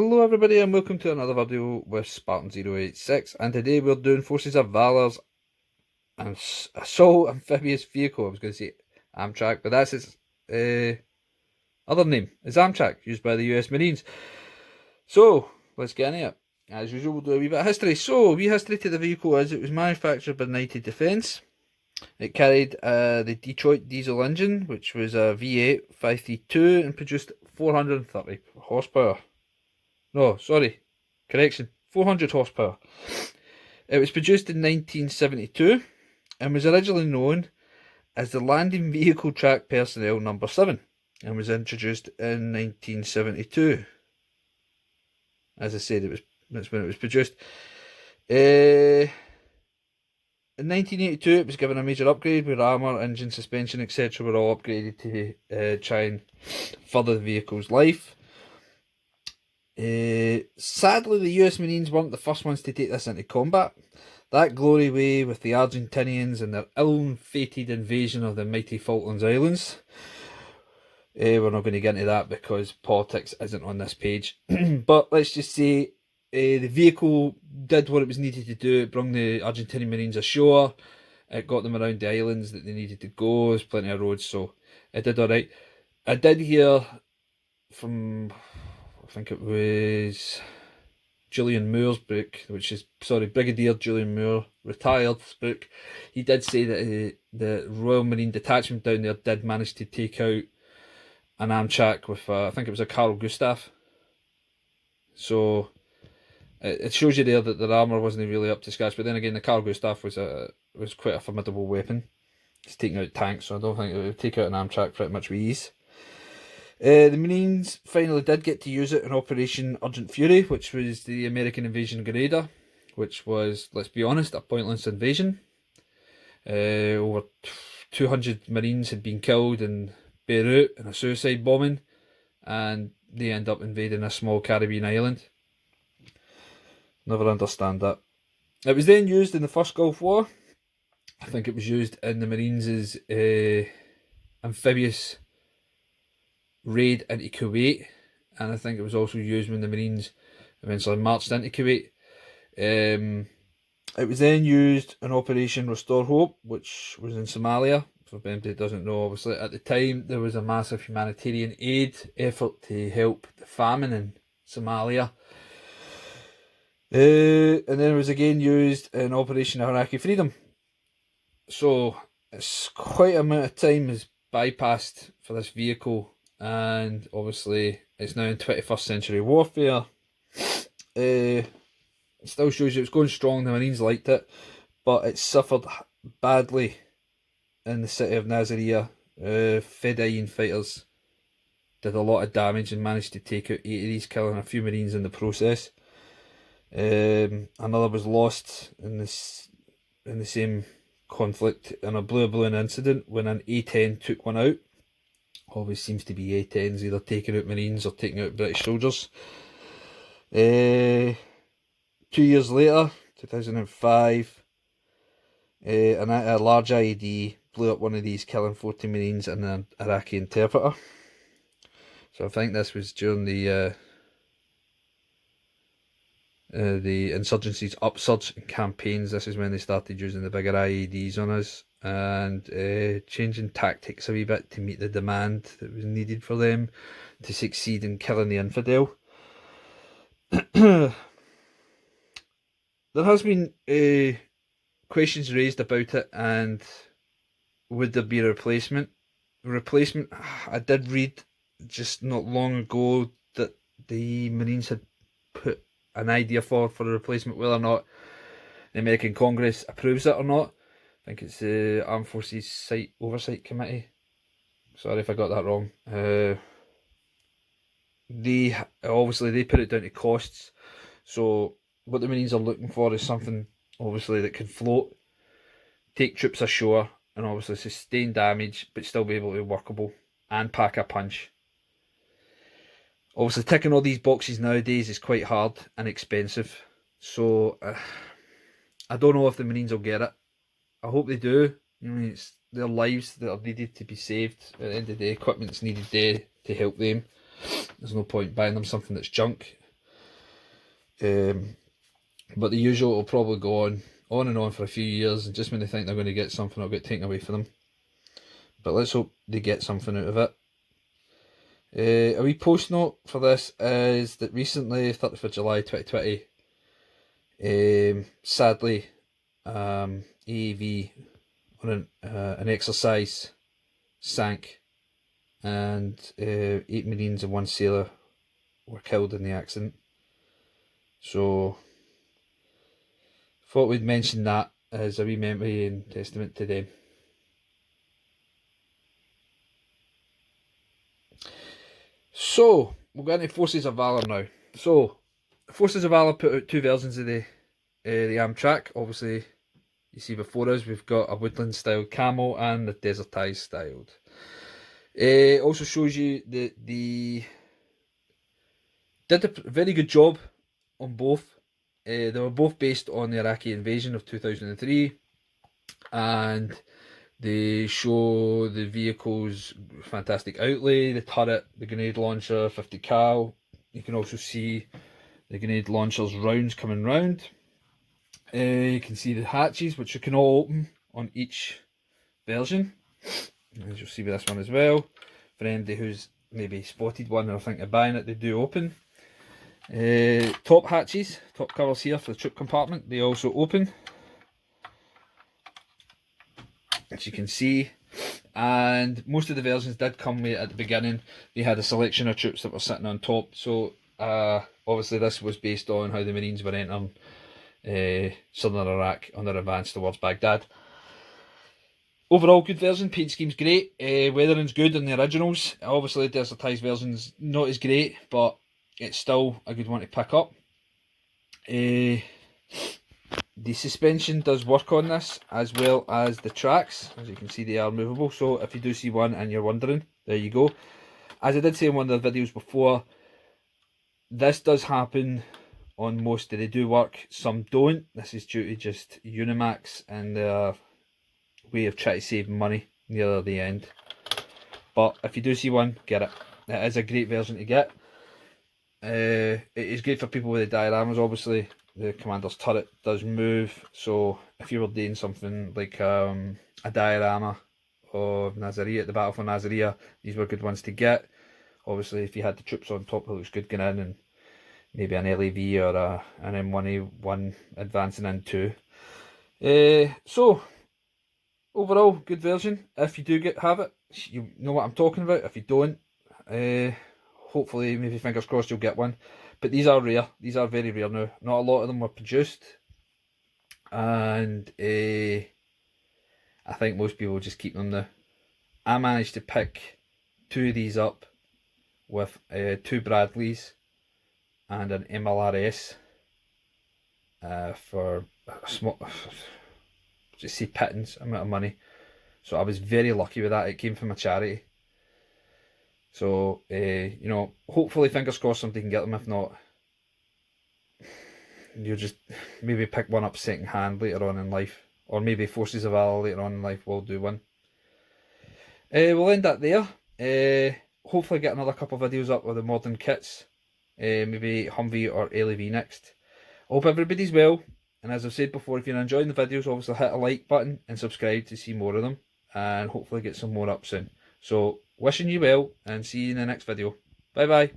Hello everybody and welcome to another video with Spartan 086, and today we're doing Forces of Valor's Assault Amphibious Vehicle. I was going to say AMTRACK, but that's its other name. It's AMTRACK, used by the US Marines. So, let's get into it. As usual, we'll do a wee bit of history. So, wee history to the vehicle is it was manufactured by United Defence. It carried the Detroit diesel engine, which was a V8 532 and produced 430 horsepower. No, sorry, correction, 400 horsepower. It was produced in 1972 and was originally known as the Landing Vehicle Track Personnel Number 7 and was introduced in 1972. As I said, that's when it was produced. In 1982 it was given a major upgrade where armour, engine, suspension, etc. were all upgraded to try and further the vehicle's life. Sadly, the US Marines weren't the first ones to take this into combat. That glory way with the Argentinians and their ill-fated invasion of the mighty Falklands Islands. We're not going to get into that because politics isn't on this page. But let's just say the vehicle did what it was needed to do. It brought the Argentinian Marines ashore. It got them around the islands that they needed to go. There's plenty of roads, so it did alright. I did hear from, I think it was Julian Moore's book, Brigadier Julian Moore, retired's book. He did say that the Royal Marine Detachment down there did manage to take out an AMTRACK with, I think it was a Carl Gustaf. So it shows you there that their armour wasn't really up to scratch. But then again, the Carl Gustaf was quite a formidable weapon. It's taking out tanks, so I don't think it would take out an AMTRACK pretty much with ease. The Marines finally did get to use it in Operation Urgent Fury, which was the American invasion of Grenada, which was, let's be honest, a pointless invasion. Over 200 Marines had been killed in Beirut in a suicide bombing, and they end up invading a small Caribbean island. Never understand that. It was then used in the first Gulf War. I think it was used in the Marines' amphibious raid into Kuwait, and I think it was also used when the Marines eventually marched into Kuwait. It was then used in Operation Restore Hope, which was in Somalia. For anybody that doesn't know, obviously at the time there was a massive humanitarian aid effort to help the famine in Somalia. And then it was again used in Operation Iraqi Freedom. So it's quite a amount of time has bypassed for this vehicle, and obviously it's now in 21st century warfare. It still shows you it's going strong. The Marines liked it, but it suffered badly in the city of Nasiriyah. Fedayeen fighters did a lot of damage and managed to take out 8 of these, killing a few Marines in the process. Another was lost in the same conflict in a blue balloon incident when an A-10 took one out. Always seems to be A-10s either taking out Marines or taking out British soldiers. 2 years later, 2005, a large IED blew up one of these, killing 40 Marines and an Iraqi interpreter. So I think this was during the insurgency's upsurge in campaigns. This is when they started using the bigger IEDs on us and changing tactics a wee bit to meet the demand that was needed for them to succeed in killing the infidel. There has been questions raised about it, and would there be a replacement? I did read just not long ago that the Marines had put an idea for a replacement. Whether or not the American Congress approves it or not, I think it's the Armed Forces Site Oversight Committee. Sorry if I got that wrong. They put it down to costs. So what the Marines are looking for is something obviously that can float, take troops ashore, and obviously sustain damage but still be able to be workable and pack a punch. Obviously ticking all these boxes nowadays is quite hard and expensive, so I don't know if the Marines will get it. I hope they do. I mean, it's their lives that are needed to be saved. At the end of the day, equipment's needed there to help them. There's no point buying them something that's junk. But the usual will probably go on and on for a few years, and just when they think they're going to get something, it'll get taken away from them. But let's hope they get something out of it. A wee post note for this is that recently, 30th of July 2020, sadly, AAV on an exercise sank, and 8 Marines and 1 sailor were killed in the accident. So, thought we'd mention that as a wee memory and testament to them. So, we'll get into Forces of Valor now. So, Forces of Valor put out 2 versions of the AMTRACK. Obviously, you see before us, we've got a woodland styled camo and the desertized styled. It also shows you that the did a very good job on both. They were both based on the Iraqi invasion of 2003, and they show the vehicle's fantastic outlay, the turret, the grenade launcher, 50 cal. You can also see the grenade launcher's rounds coming round. You can see the hatches, which you can all open on each version, as you'll see with this one as well. For anybody who's maybe spotted one or thinking of buying it, they do open. Top hatches, top covers here for the troop compartment, they also open, as you can see. And most of the versions did come with, at the beginning, they had a selection of troops that were sitting on top. So obviously this was based on how the Marines were entering southern Iraq on their advance towards Baghdad. Overall, good version, paint scheme's great, weathering's good in the originals. Obviously the desertized version's not as great, but it's still a good one to pick up. The suspension does work on this, as well as the tracks. As you can see, they are movable, so if you do see one and you're wondering, there you go. As I did say in one of the videos before, this does happen on most. They do work, some don't. This is due to just Unimax and their way of trying to save money near the end. But if you do see one, get it. It is a great version to get. It is great for people with the dioramas. Obviously the commander's turret does move, so if you were doing something like a diorama of Nasiriyah, the battle for Nasiriyah, these were good ones to get. Obviously if you had the troops on top, it looks good going in, and maybe an LAV or an M1A1 advancing in too. So overall, good version. If you do have it, you know what I'm talking about. If you don't, hopefully, maybe fingers crossed, you'll get one. But these are rare. These are very rare now. Not a lot of them were produced, and I think most people just keep them now. I managed to pick 2 of these up with 2 Bradleys and an MLRS for a small, just say pittance amount of money. So I was very lucky with that. It came from a charity. So, you know, hopefully, fingers crossed, somebody can get them. If not, you'll just maybe pick one up second hand later on in life. Or maybe Forces of Valor later on in life will do one. We'll end that there. Hopefully get another couple of videos up with the modern kits. Maybe Humvee or LAV next. I hope everybody's well. And as I've said before, if you're enjoying the videos, obviously hit a like button and subscribe to see more of them. And hopefully get some more up soon. So, wishing you well, and see you in the next video. Bye bye.